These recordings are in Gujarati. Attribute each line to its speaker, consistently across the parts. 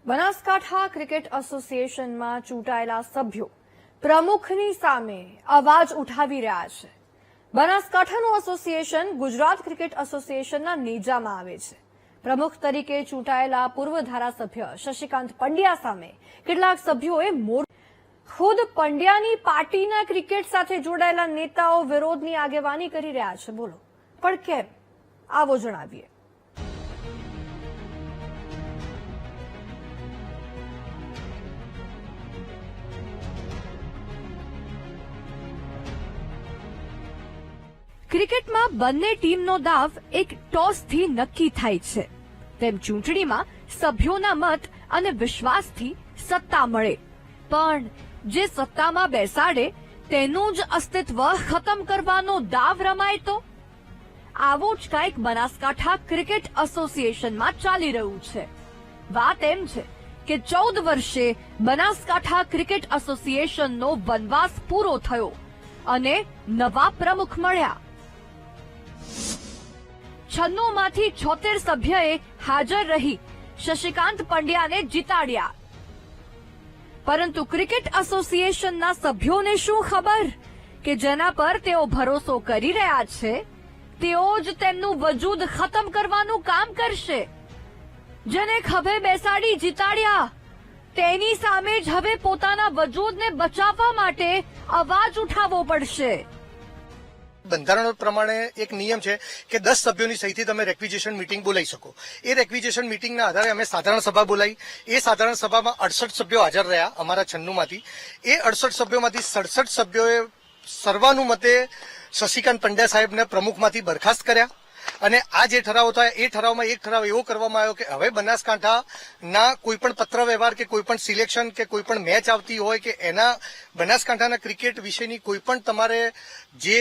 Speaker 1: બનાસકાંઠા ક્રિકેટ એસોસિએશનમાં ચૂંટાયેલા સભ્યો પ્રમુખની સામે અવાજ ઉઠાવી રહ્યા છે. બનાસકાંઠાનું એસોસિએશન ગુજરાત ક્રિકેટ એસોસિએશનના નેજામાં આવે છે. પ્રમુખ તરીકે ચૂંટાયેલા પૂર્વ ધારાસભ્ય શશિકાંત પંડ્યા સામે કેટલાક સભ્યોએ ખુદ પંડ્યાની પાર્ટીના ક્રિકેટ સાથે જોડાયેલા નેતાઓ વિરોધની આગેવાની કરી રહ્યા છે. બોલો, પણ કેમ? આવો જણાવીએ. ક્રિકેટમાં બંને ટીમનો દાવ એક ટોસથી નક્કી થાય છે. તેમ ચૂંટણીમાં સભ્યોના મત અને વિશ્વાસથી સત્તા મળે, પણ જે સત્તામાં બેસાડે તેનું જ અસ્તિત્વ ખતમ કરવાનો દાવ રમાય તો? આવું જ કંઈક બનાસકાંઠા ક્રિકેટ એસોસિએશનમાં ચાલી રહ્યું છે. વાત એમ છે કે 14 વર્ષે બનાસકાંઠા ક્રિકેટ એસોસિએશનનો વનવાસ પૂરો થયો અને નવા પ્રમુખ મળ્યા. 96 માંથી 76 સભ્યએ હાજર રહી શશિકાંત પંડ્યાને જીતાડ્યા. પરંતુ ક્રિકેટ એસોસિએશનના સભ્યોને શું ખબર કે જેના પર તેઓ ભરોસો કરી રહ્યા છે તેઓ જ તેમનું વજૂદ ખતમ કરવાનું કામ કરશે. જેને ખભે બેસાડી જીતાડ્યા તેની સામે જ હવે પોતાના વજૂદને બચાવવા માટે અવાજ ઉઠાવવો પડશે.
Speaker 2: બંધારણ પ્રમાણે એક નિયમ છે કે 10 સભ્યોની સહીથી તમે રેક્વિઝિશન મીટિંગ બોલાવી શકો. એ રેક્વિઝિશન મીટિંગના આધારે અમે સાધારણ સભા બોલાવી. એ સાધારણ સભામાં 68 સભ્યો હાજર રહ્યા અમારા 96 માંથી. એ 68 સભ્યોમાંથી 67 સભ્યોએ સર્વાનુમતે શશિકાંત પંડ્યા સાહેબને પ્રમુખમાંથી બરખાસ્ત કર્યા. અને આ જે ઠરાવ થયા એ ઠરાવમાં એક ઠરાવ એવો કરવામાં આવ્યો કે હવે બનાસકાંઠાના કોઈ પણ પત્ર વ્યવહાર કે કોઈ પણ સિલેક્શન કે કોઈ પણ મેચ આવતી હોય કે એના બનાસકાંઠાના ક્રિકેટ વિશેની કોઈ પણ તમારે જે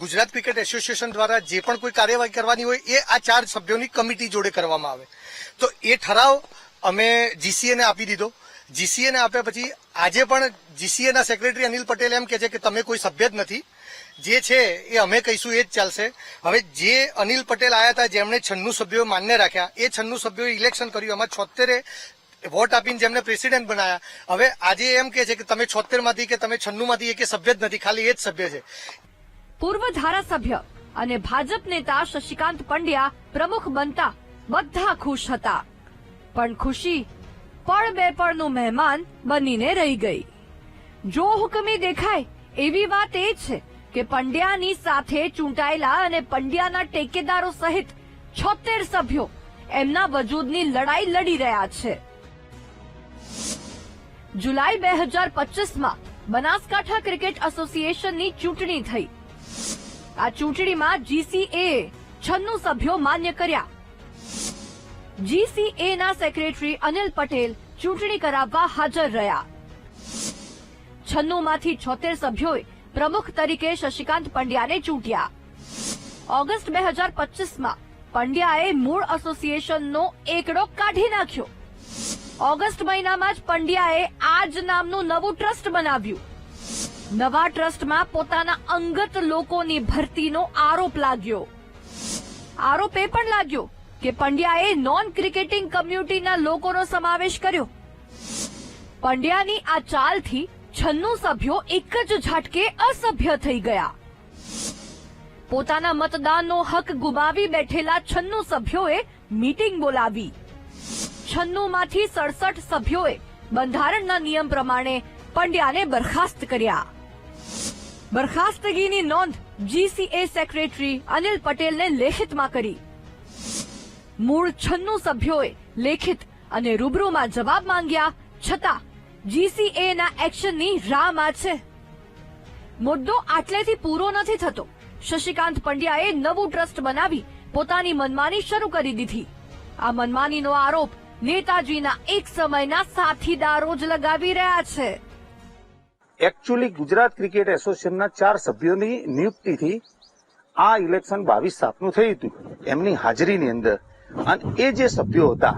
Speaker 2: ગુજરાત ક્રિકેટ એસોસિએશન દ્વારા જે પણ કોઈ કાર્યવાહી કરવાની હોય એ આ 4 સભ્યોની કમિટી જોડે કરવામાં આવે. તો એ ઠરાવ અમે જીસીએ ને આપી દીધો. જીસીએ ને આપ્યા પછી આજે પણ જીસીએ ના સેક્રેટરી અનિલ પટેલ એમ કે છે કે તમે કોઈ સભ્ય જ નથી, જે છે એ અમે કહીશું એ જ ચાલશે. હવે જે અનિલ પટેલ આવ્યા હતા જેમણે 96 સભ્યો માન્ય રાખ્યા એ 96 સભ્યોએ ઇલેક્શન કર્યું. એમાં 76 વોટ આપીને જેમને પ્રેસિડેન્ટ બનાયા. હવે આજે એમ કે છે કે તમે 76 માંથી કે તમે 96 માંથી એક સભ્ય જ નથી, ખાલી એ જ સભ્ય છે.
Speaker 1: પૂર્વ ધારાસભ્ય અને ભાજપ નેતા શશિકાંત પંડ્યા પ્રમુખ બનતા બધા ખુશ હતા, પણ ખુશી પળ બે પળનું મહેમાન બનીને રહી ગઈ. જો હુકમી દેખાય એવી વાત એ છે કે પંડ્યાની સાથે ચૂંટાયેલા અને પંડ્યાના ટેકેદારો સહિત 76 સભ્યો એમના વજૂદની લડાઈ લડી રહ્યા છે. જુલાઈ 2025માં બનાસકાંઠા ક્રિકેટ એસોસિએશનની ચૂંટણી થઈ. આ ચૂંટણીમાં જીસીએ 96 સભ્યો માન્ય કર્યા. જીસીએના સેક્રેટરી અનિલ પટેલ ચૂંટણી કરાવવા હાજર રહ્યા. 96 માંથી 76 સભ્યોએ પ્રમુખ તરીકે શશિકાંત પંડ્યાને ચૂંટ્યા. ઓગસ્ટ 2025માં પંડ્યાએ મૂળ એસોસિએશનનો એકડો કાઢી નાખ્યો. ઓગસ્ટ મહિનામાં જ પંડ્યાએ આ જ નામનું નવું ટ્રસ્ટ બનાવ્યું. નવા ટ્રસ્ટમાં પોતાના અંગત લોકોની ભરતીનો આરોપ લાગ્યો. આરોપ એ પણ લાગ્યો કે પંડ્યાએ નોન ક્રિકેટિંગ કમ્યુનિટીના લોકોનો સમાવેશ કર્યો. પંડ્યાની આ ચાલથી 96 સભ્યો એક જ ઝાટકે અસભ્ય થઈ ગયા. પોતાના મતદાનનો હક ગુમાવી બેઠેલા 96 સભ્યોએ મીટિંગ બોલાવી. 96 માંથી 67 સભ્યોએ બંધારણના નિયમ પ્રમાણે પંડ્યાને બરખાસ્ત કર્યા. બરખાસ્તગીની નોંધ જીસીએ સેક્રેટરી અનિલ પટેલને લેખિતમાં કરી. મૂળ 96 સભ્યોએ લેખિત અને રૂબરૂમાં જવાબ માંગ્યા છતાં જીસીએના એક્શનની રાહમાં છે. મુદ્દો આટલેથી પૂરો નથી થતો. શશિકાંત પંડ્યાએ નવું ટ્રસ્ટ બનાવી પોતાની મનમાની શરૂ કરી દીધી. આ મનમાનીનો આરોપ નેતાજીના એક સમયના સાથીદારો જ લગાવી રહ્યા છે.
Speaker 3: એકચ્યુઅલી ગુજરાત ક્રિકેટ એસોસિએશનના 4 સભ્યોની નિયુક્તિથી આ ઇલેક્શન 22/7નું થયું હતું એમની હાજરીની અંદર. અને એ જે સભ્યો હતા,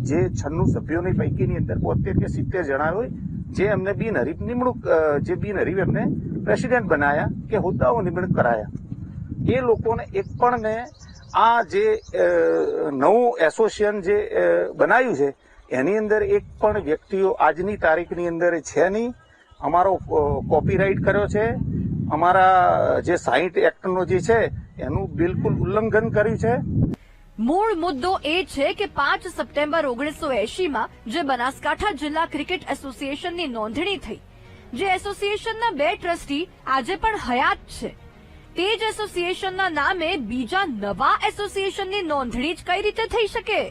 Speaker 3: જે 96 સભ્યોની પૈકીની અંદર 72 કે 70 જણા હોય જે એમને બિનહરીફ નિમણૂક જે બિનહરીફ એમને પ્રેસિડેન્ટ બનાયા કે હોદ્દાઓ નિમણૂક કરાયા. એ લોકોને એક પણ ને આ જે નવું એસોસિએશન જે બનાવ્યું છે એની અંદર એક પણ વ્યક્તિઓ આજની તારીખની અંદર છે નહીં. અમારો કોપીરાઇટ કર્યો છે, અમારા જે 60 એક્ટનો જે છે એનું બિલકુલ ઉલ્લંઘન કર્યું છે.
Speaker 1: મૂળ મુદ્દો એ છે કે 5 સપ્ટેમ્બર 1980માં જે બનાસકાંઠા જિલ્લા ક્રિકેટ એસોસિએશનની નોંધણી થઈ, જે એસોસિએશનના 2 ટ્રસ્ટી આજે પણ હયાત છે, તે જ એસોસિએશનના નામે બીજા નવા એસોસિએશનની નોંધણી જ કઈ રીતે થઈ શકે?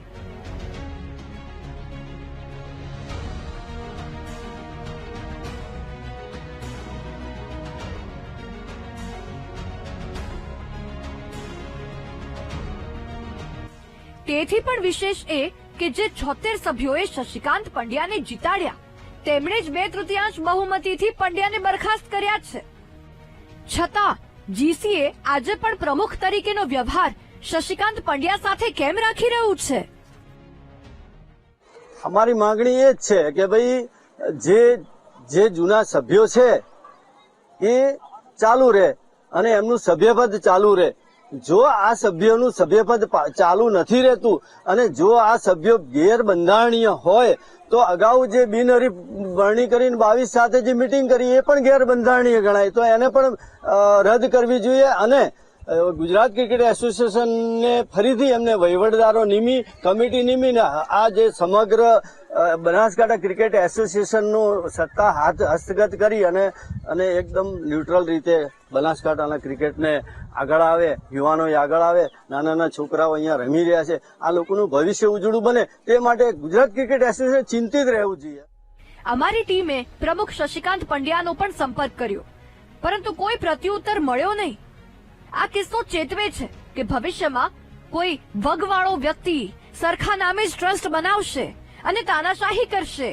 Speaker 1: તેથી પણ વિશેષ એ કે જે 76 સભ્યોએ શશિકાંત પંડ્યાને જીતાડ્યા, તેમણે જ 2/3 બહુમતીથી પંડ્યાને બરખાસ્ત કર્યા છે. છતાં જીસીએ આજે પણ પ્રમુખ તરીકેનો વ્યવહાર શશિકાંત પંડ્યા સાથે કેમ રાખી રહ્યું છે?
Speaker 4: અમારી માંગણી એ જ છે કે ભાઈ જે જૂના સભ્યો છે એ ચાલુ રહે અને એમનું સભ્યપદ ચાલુ રહે. જો આ સભ્યોનું સભ્યપદ ચાલુ નથી રહેતું અને જો આ સભ્યો ગેરબંધારણીય હોય તો અગાઉ જે બિનહરીફ વરણી કરીને 22 સાથે જે મિટિંગ કરી એ પણ ગેરબંધારણીય ગણાય, તો એને પણ રદ કરવી જોઈએ અને ગુજરાત ક્રિકેટ એસોસિએશનને ફરીથી એમને વહીવટદારો નિમી, કમિટી નિમીને આ જે સમગ્ર બનાસકાંઠા ક્રિકેટ એસોસિએશનનું સત્તા હસ્તગત કરી અને એકદમ ન્યુટ્રલ રીતે બનાસકાંઠાના ક્રિકેટને આગળ આવે, યુવાનો આગળ આવે, નાના છોકરાઓ અહીંયા રમી રહ્યા છે, આ લોકોનું ભવિષ્ય ઉજળું બને તે માટે ગુજરાત ક્રિકેટ એસોસિએશન ચિંતિત રહેવું જોઈએ.
Speaker 1: અમારી ટીમે પ્રમુખ શશિકાંત પંડ્યાનો પણ સંપર્ક કર્યો, પરંતુ કોઈ પ્રત્યુત્તર મળ્યો નહીં. આ કિસ્સો ચેતવે છે કે ભવિષ્યમાં કોઈ વગવાળો વ્યક્તિ સરખા નામે જ ટ્રસ્ટ બનાવશે અને તાનાશાહી કરશે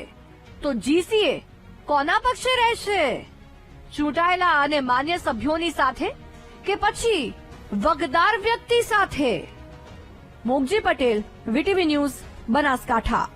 Speaker 1: તો જીસીએ કોના પક્ષે રહેશે? ચૂંટાયેલા અને માન્ય સભ્યોની સાથે કે પછી વગદાર વ્યક્તિ સાથે? Mogji Patel, VTV news, Banaskantha.